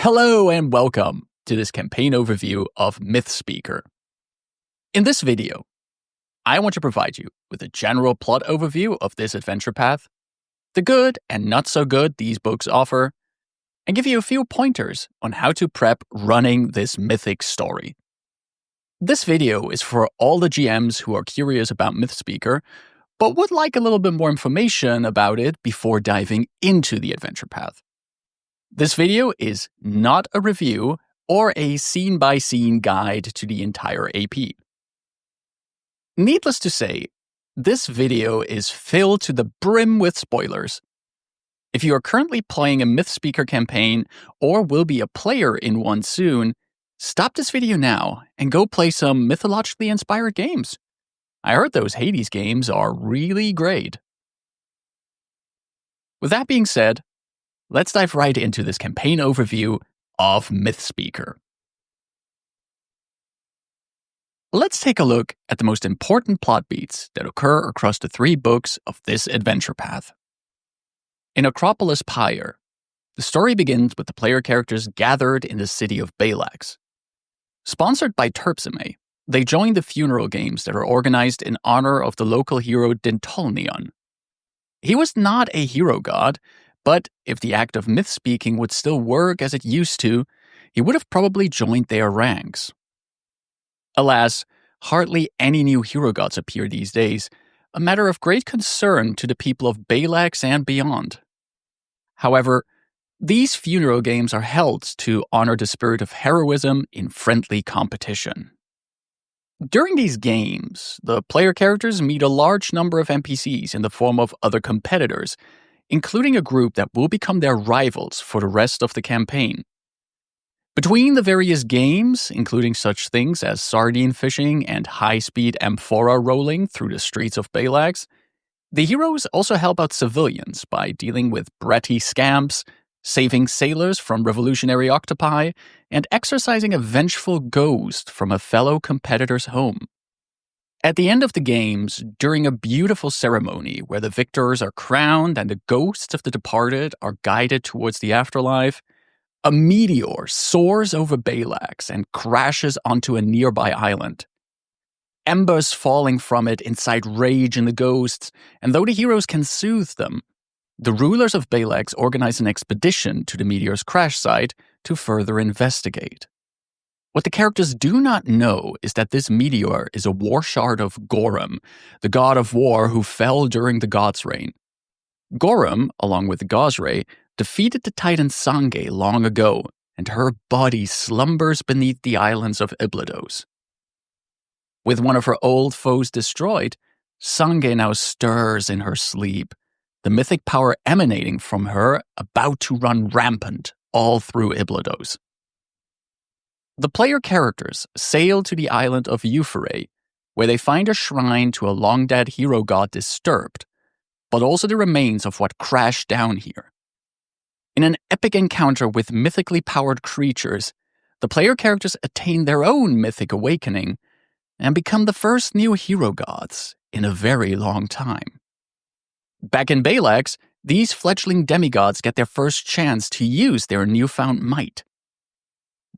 Hello and welcome to this campaign overview of Mythspeaker. In this video, I want to provide you with a general plot overview of this adventure path, the good and not so good these books offer, and give you a few pointers on how to prep running this mythic story. This video is for all the GMs who are curious about Mythspeaker, but would like a little bit more information about it before diving into the adventure path. This video is not a review or a scene-by-scene guide to the entire AP. Needless to say, this video is filled to the brim with spoilers. If you are currently playing a Mythspeaker campaign or will be a player in one soon, stop this video now and go play some mythologically inspired games. I heard those Hades games are really great. With that being said, let's dive right into this campaign overview of Mythspeaker. Let's take a look at the most important plot beats that occur across the 3 books of this adventure path. In Acropolis, Pyre, the story begins with the player characters gathered in the city of Balax. Sponsored by Terpsime, they join the funeral games that are organized in honor of the local hero Dentolneon. He was not a hero god, but if the act of myth-speaking would still work as it used to, he would have probably joined their ranks. Alas, hardly any new hero gods appear these days, a matter of great concern to the people of Balax and beyond. However, these funeral games are held to honor the spirit of heroism in friendly competition. During these games, the player characters meet a large number of NPCs in the form of other competitors, including a group that will become their rivals for the rest of the campaign. Between the various games, including such things as sardine fishing and high-speed amphora rolling through the streets of Balax, the heroes also help out civilians by dealing with bratty scamps, saving sailors from revolutionary octopi, and exorcising a vengeful ghost from a fellow competitor's home. At the end of the games, during a beautiful ceremony where the victors are crowned and the ghosts of the departed are guided towards the afterlife, a meteor soars over Balax and crashes onto a nearby island. Embers falling from it incite rage in the ghosts, and though the heroes can soothe them, the rulers of Balax organize an expedition to the meteor's crash site to further investigate. What the characters do not know is that this meteor is a war shard of Gorham, the god of war who fell during the gods' reign. Gorham, along with Gosrae, defeated the titan Sange long ago, and her body slumbers beneath the islands of Iblydos. With one of her old foes destroyed, Sange now stirs in her sleep, the mythic power emanating from her about to run rampant all through Iblydos. The player characters sail to the island of Euphrae, where they find a shrine to a long-dead hero god disturbed, but also the remains of what crashed down here. In an epic encounter with mythically powered creatures, the player characters attain their own mythic awakening and become the first new hero gods in a very long time. Back in Balax, these fledgling demigods get their first chance to use their newfound might.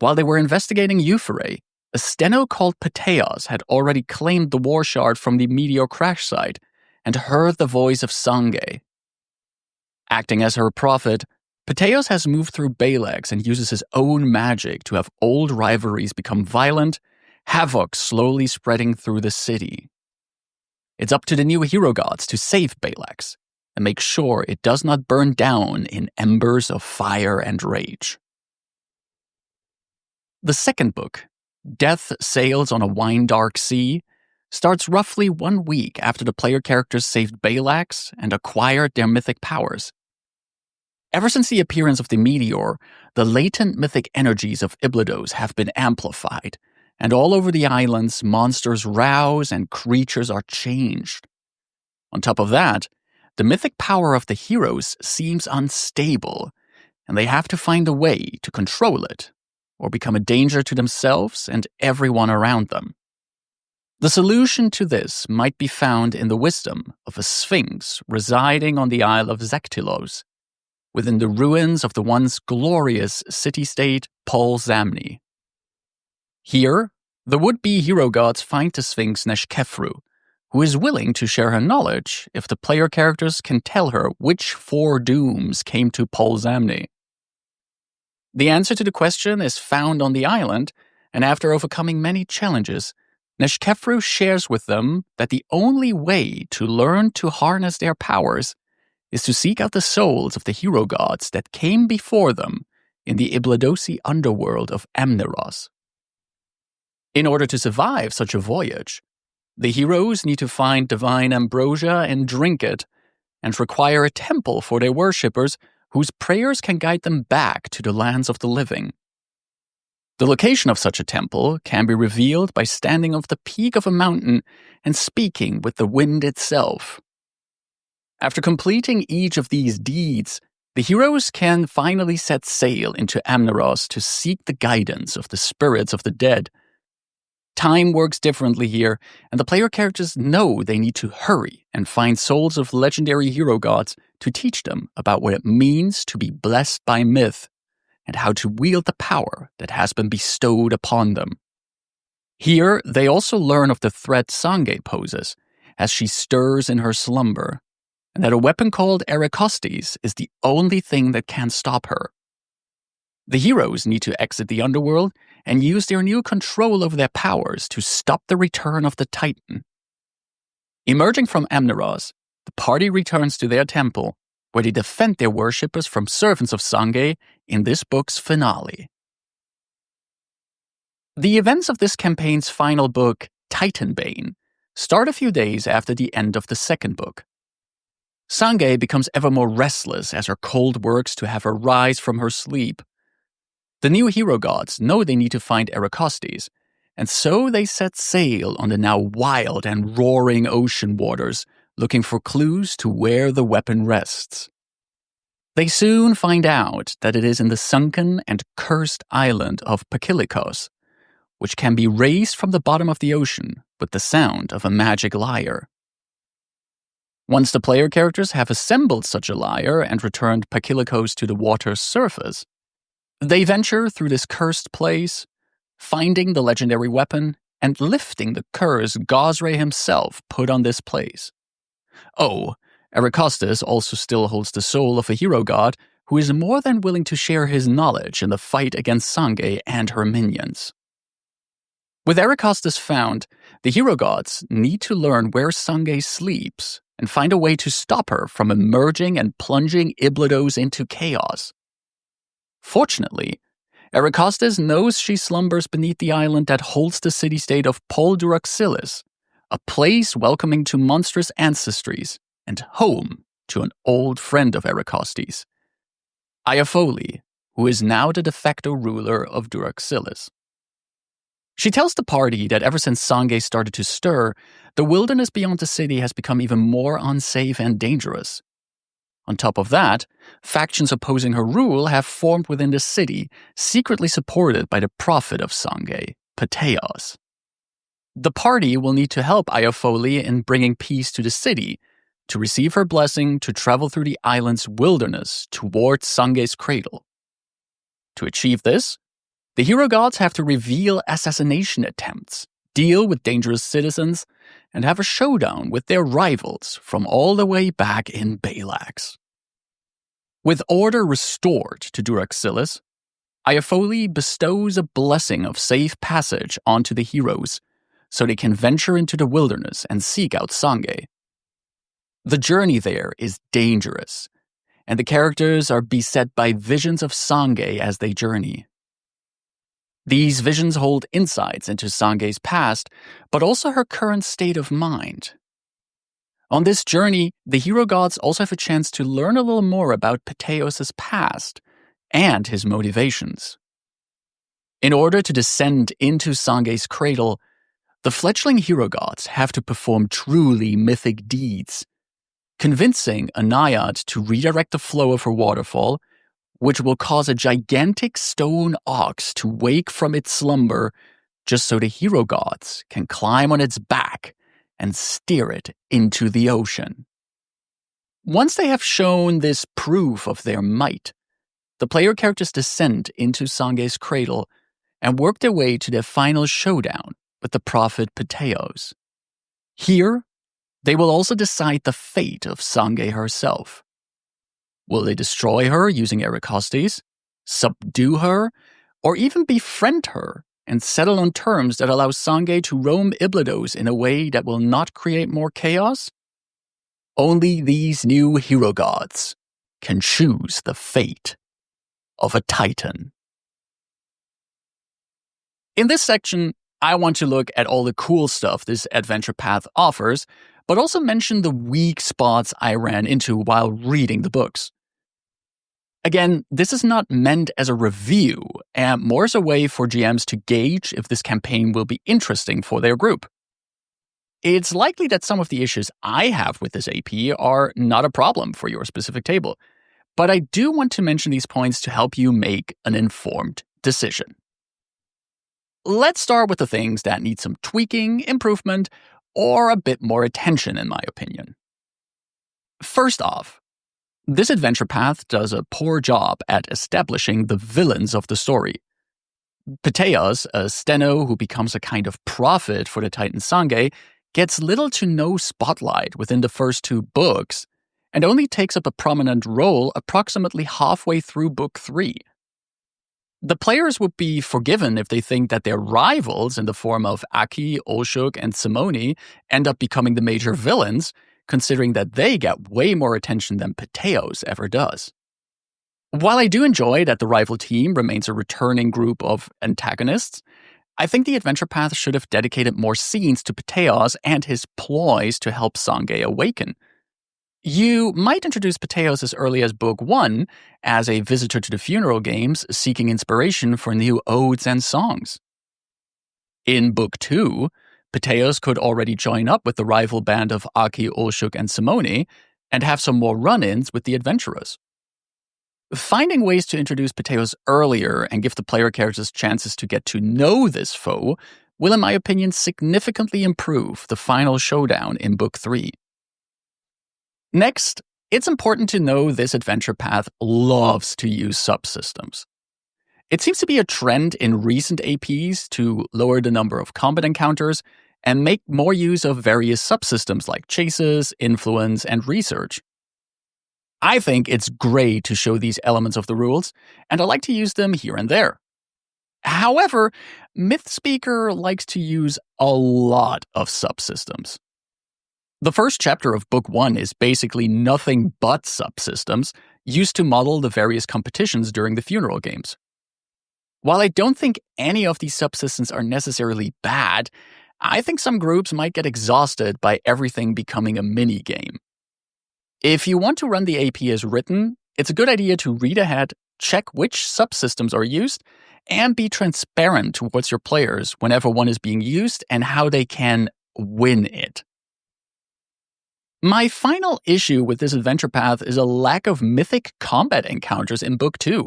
While they were investigating Euphrae, a steno called Pathfinder had already claimed the war shard from the meteor crash site and heard the voice of Sange. Acting as her prophet, Pathfinder has moved through Balax and uses his own magic to have old rivalries become violent, havoc slowly spreading through the city. It's up to the new hero gods to save Balax and make sure it does not burn down in embers of fire and rage. The second book, Death Sails on a Wine-Dark Sea, starts roughly 1 week after the player characters saved Balax and acquired their mythic powers. Ever since the appearance of the meteor, the latent mythic energies of Iblydos have been amplified, and all over the islands, monsters rouse and creatures are changed. On top of that, the mythic power of the heroes seems unstable, and they have to find a way to control it, or become a danger to themselves and everyone around them. The solution to this might be found in the wisdom of a sphinx residing on the Isle of Zaktylos. within the ruins of the once glorious city-state Pol Zamni. Here, the would-be hero gods find the Sphinx Neshkefru, who is willing to share her knowledge if the player characters can tell her which 4 dooms came to Pol Zamni. The answer to the question is found on the island, and after overcoming many challenges, Neshkefru shares with them that the only way to learn to harness their powers is to seek out the souls of the hero gods that came before them in the Iblydosi underworld of Amneros. In order to survive such a voyage, the heroes need to find divine ambrosia and drink it, and require a temple for their worshippers whose prayers can guide them back to the lands of the living. The location of such a temple can be revealed by standing on the peak of a mountain and speaking with the wind itself. After completing each of these deeds, the heroes can finally set sail into Amneros to seek the guidance of the spirits of the dead. Time works differently here, and the player characters know they need to hurry and find souls of legendary hero gods to teach them about what it means to be blessed by myth and how to wield the power that has been bestowed upon them. Here, they also learn of the threat Sange poses as she stirs in her slumber, and that a weapon called Acropolis is the only thing that can stop her. The heroes need to exit the underworld and use their new control over their powers to stop the return of the Titan. Emerging from Amneros, the party returns to their temple, where they defend their worshippers from servants of Sange in this book's finale. The events of this campaign's final book, Titanbane, start a few days after the end of the second book. Sange becomes ever more restless as her cold works to have her rise from her sleep. The new hero gods know they need to find Acropolis, and so they set sail on the now wild and roaring ocean waters, looking for clues to where the weapon rests. They soon find out that it is in the sunken and cursed island of Pyre, which can be raised from the bottom of the ocean with the sound of a magic lyre. Once the player characters have assembled such a lyre and returned Pyre to the water's surface, they venture through this cursed place, finding the legendary weapon and lifting the curse Gosre himself put on this place. Oh, Acropolis also still holds the soul of a hero god who is more than willing to share his knowledge in the fight against Sange and her minions. With Acropolis found, the hero gods need to learn where Sange sleeps and find a way to stop her from emerging and plunging Iblydos into chaos. Fortunately, Acropolis knows she slumbers beneath the island that holds the city-state of Pol Duraxilis, a place welcoming to monstrous ancestries and home to an old friend of Acropolis, Iafoli, who is now the de facto ruler of Duraxilis. She tells the party that ever since Sange started to stir, the wilderness beyond the city has become even more unsafe and dangerous. On top of that, factions opposing her rule have formed within the city, secretly supported by the prophet of Sange, Pathfinder. The party will need to help Iafoli in bringing peace to the city, to receive her blessing to travel through the island's wilderness towards Sange's cradle. To achieve this, the hero gods have to reveal assassination attempts, deal with dangerous citizens, and have a showdown with their rivals from all the way back in Balax. With order restored to Duraxilis, Iafoli bestows a blessing of safe passage onto the heroes, so they can venture into the wilderness and seek out Sange. The journey there is dangerous, and the characters are beset by visions of Sange as they journey. These visions hold insights into Sange's past, but also her current state of mind. On this journey, the hero gods also have a chance to learn a little more about Pathos' past and his motivations. In order to descend into Sange's cradle, the fledgling hero gods have to perform truly mythic deeds, convincing a naiad to redirect the flow of her waterfall, which will cause a gigantic stone ox to wake from its slumber just so the hero gods can climb on its back and steer it into the ocean. Once they have shown this proof of their might, the player characters descend into Sange's cradle and work their way to their final showdown with the prophet Pathfinder. Here, they will also decide the fate of Sange herself. Will they destroy her using Acropolis, subdue her, or even befriend her and settle on terms that allow Sange to roam Iblydos in a way that will not create more chaos? Only these new hero gods can choose the fate of a Titan. In this section, I want to look at all the cool stuff this adventure path offers, but also mention the weak spots I ran into while reading the books. Again, this is not meant as a review, and more as a way for GMs to gauge if this campaign will be interesting for their group. It's likely that some of the issues I have with this AP are not a problem for your specific table, but I do want to mention these points to help you make an informed decision. Let's start with the things that need some tweaking, improvement, or a bit more attention, in my opinion. First off, this adventure path does a poor job at establishing the villains of the story. Pathfinder, a steno who becomes a kind of prophet for the Titan Sange, gets little to no spotlight within the first two books, and only takes up a prominent role approximately halfway through Book 3. The players would be forgiven if they think that their rivals in the form of Aki, Olshuk, and Simone end up becoming the major villains, considering that they get way more attention than Pathos ever does. While I do enjoy that the rival team remains a returning group of antagonists, I think the adventure path should have dedicated more scenes to Pathos and his ploys to help Sange awaken. You might introduce Pathos as early as Book 1 as a visitor to the funeral games seeking inspiration for new odes and songs. In Book 2, Pathos could already join up with the rival band of Aki, Olshuk, and Simone and have some more run-ins with the adventurers. Finding ways to introduce Pathos earlier and give the player characters chances to get to know this foe will, in my opinion, significantly improve the final showdown in Book 3. Next, it's important to know this adventure path loves to use subsystems. It seems to be a trend in recent APs to lower the number of combat encounters and make more use of various subsystems like chases, influence, and research. I think it's great to show these elements of the rules, and I like to use them here and there. However, Mythspeaker likes to use a lot of subsystems. The first chapter of Book 1 is basically nothing but subsystems used to model the various competitions during the funeral games. While I don't think any of these subsystems are necessarily bad, I think some groups might get exhausted by everything becoming a mini-game. If you want to run the AP as written, it's a good idea to read ahead, check which subsystems are used, and be transparent towards your players whenever one is being used and how they can win it. My final issue with this adventure path is a lack of mythic combat encounters in Book 2.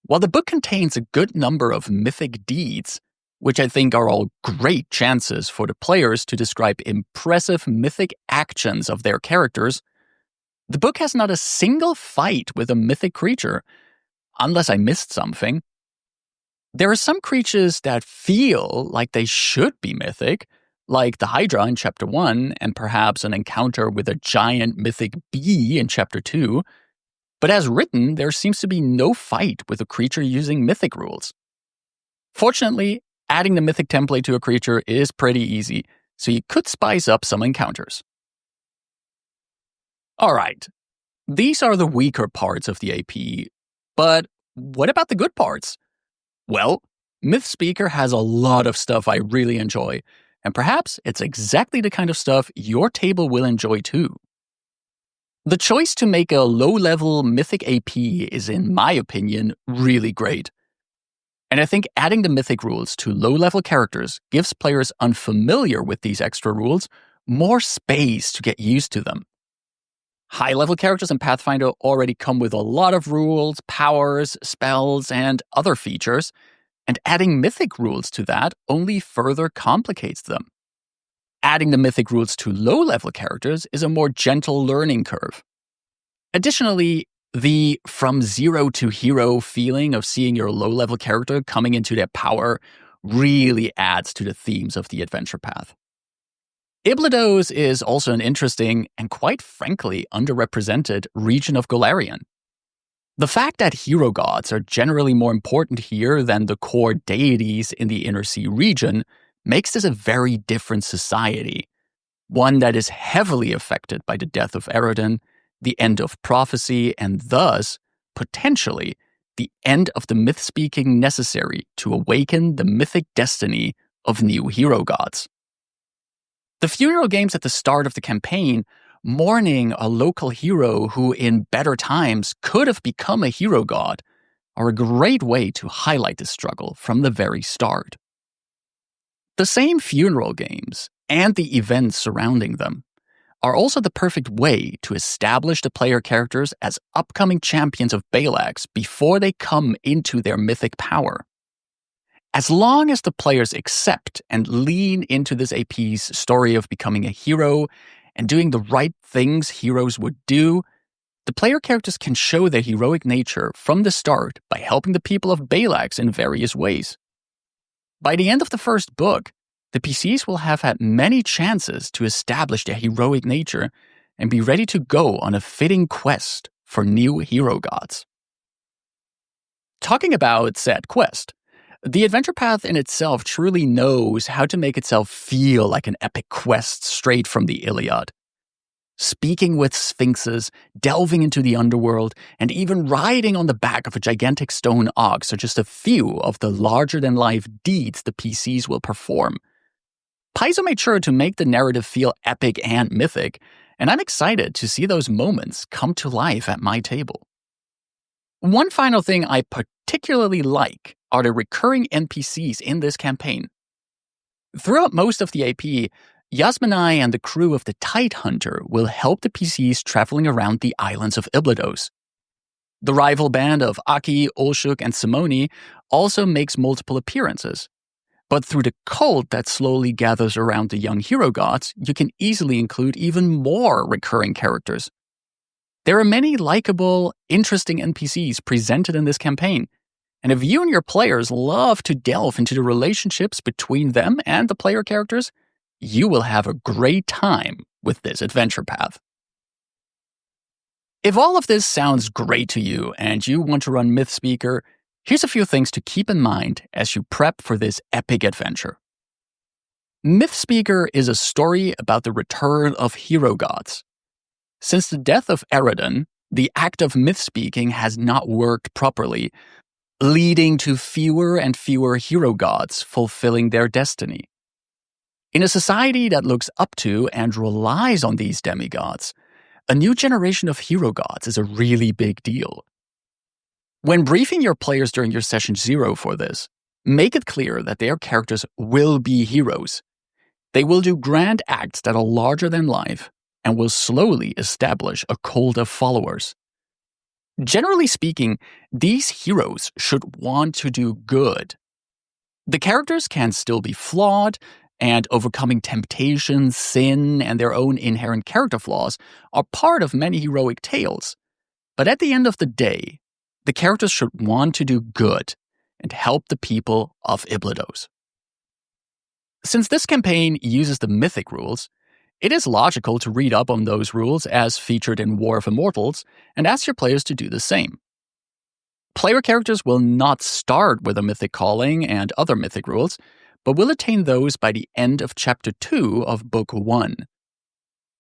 While the book contains a good number of mythic deeds, which I think are all great chances for the players to describe impressive mythic actions of their characters, the book has not a single fight with a mythic creature, unless I missed something. There are some creatures that feel like they should be mythic, like the Hydra in Chapter 1 and perhaps an encounter with a giant mythic bee in Chapter 2, but as written, there seems to be no fight with a creature using mythic rules. Fortunately, adding the mythic template to a creature is pretty easy, so you could spice up some encounters. Alright, these are the weaker parts of the AP, but what about the good parts? Well, Mythspeaker has a lot of stuff I really enjoy, and perhaps it's exactly the kind of stuff your table will enjoy too. The choice to make a low-level mythic AP is, in my opinion, really great. And I think adding the mythic rules to low-level characters gives players unfamiliar with these extra rules more space to get used to them. High-level characters in Pathfinder already come with a lot of rules, powers, spells, and other features, and adding mythic rules to that only further complicates them. Adding the mythic rules to low-level characters is a more gentle learning curve, Additionally, the from zero to hero feeling of seeing your low-level character coming into their power really adds to the themes of the adventure path. Iblydos is also an interesting and quite frankly underrepresented region of Golarion. The fact that hero gods are generally more important here than the core deities in the Inner Sea region makes this a very different society, one that is heavily affected by the death of Eredin, the end of prophecy, and thus, potentially, the end of the myth-speaking necessary to awaken the mythic destiny of new hero gods. The funeral games at the start of the campaign, mourning a local hero who in better times could have become a hero god, are a great way to highlight this struggle from the very start. The same funeral games, and the events surrounding them, are also the perfect way to establish the player characters as upcoming champions of Balax before they come into their mythic power. As long as the players accept and lean into this AP's story of becoming a hero and doing the right things heroes would do, the player characters can show their heroic nature from the start by helping the people of Balax in various ways. By the end of the first book, the PCs will have had many chances to establish their heroic nature and be ready to go on a fitting quest for new hero gods. Talking about said quest, the adventure path in itself truly knows how to make itself feel like an epic quest straight from the Iliad. Speaking with sphinxes, delving into the underworld, and even riding on the back of a gigantic stone ox are just a few of the larger-than-life deeds the PCs will perform. Paizo made sure to make the narrative feel epic and mythic, and I'm excited to see those moments come to life at my table. One final thing I particularly like are the recurring NPCs in this campaign. Throughout most of the AP, Yasminai and the crew of the Tide Hunter will help the PCs traveling around the islands of Iblydos. The rival band of Aki, Olshuk, and Simone also makes multiple appearances. But through the cult that slowly gathers around the young hero gods, you can easily include even more recurring characters. There are many likable, interesting NPCs presented in this campaign, and if you and your players love to delve into the relationships between them and the player characters, you will have a great time with this adventure path. If all of this sounds great to you and you want to run Mythspeaker, here's a few things to keep in mind as you prep for this epic adventure. Mythspeaker is a story about the return of hero gods. Since the death of Eredin, the act of myth-speaking has not worked properly, leading to fewer and fewer hero gods fulfilling their destiny. In a society that looks up to and relies on these demigods, a new generation of hero gods is a really big deal. When briefing your players during your session 0 for this, make it clear that their characters will be heroes. They will do grand acts that are larger than life and will slowly establish a cult of followers. Generally speaking, these heroes should want to do good. The characters can still be flawed, and overcoming temptation, sin, and their own inherent character flaws are part of many heroic tales. But at the end of the day, the characters should want to do good and help the people of Iblydos. Since this campaign uses the mythic rules, it is logical to read up on those rules as featured in War of Immortals and ask your players to do the same. Player characters will not start with a mythic calling and other mythic rules, but will attain those by the end of Chapter 2 of Book 1.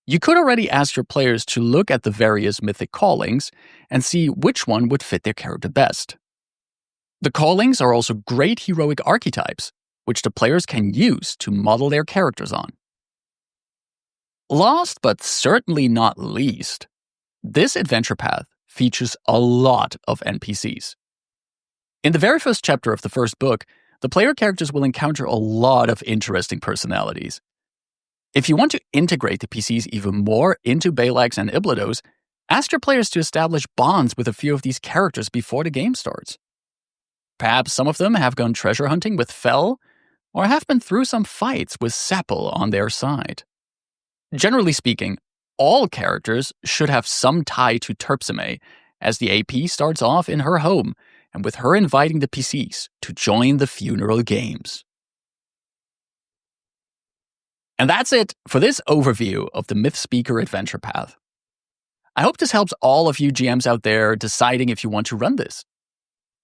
You could already ask your players to look at the various mythic callings and see which one would fit their character best. The callings are also great heroic archetypes, which the players can use to model their characters on. Last but certainly not least, this adventure path features a lot of NPCs. In the very first chapter of the first book, the player characters will encounter a lot of interesting personalities. If you want to integrate the PCs even more into Balax and Iblydos, ask your players to establish bonds with a few of these characters before the game starts. Perhaps some of them have gone treasure hunting with Fel, or have been through some fights with Sapple on their side. Generally speaking, all characters should have some tie to Terpsime, as the AP starts off in her home, and with her inviting the PCs to join the funeral games. And that's it for this overview of the Mythspeaker adventure path. I hope this helps all of you GMs out there deciding if you want to run this.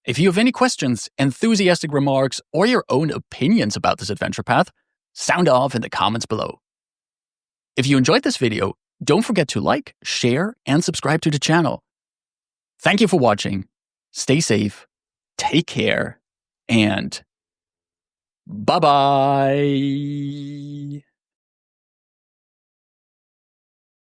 If you have any questions, enthusiastic remarks, or your own opinions about this adventure path, sound off in the comments below. If you enjoyed this video, don't forget to like, share, and subscribe to the channel. Thank you for watching. Stay safe, take care, and bye-bye.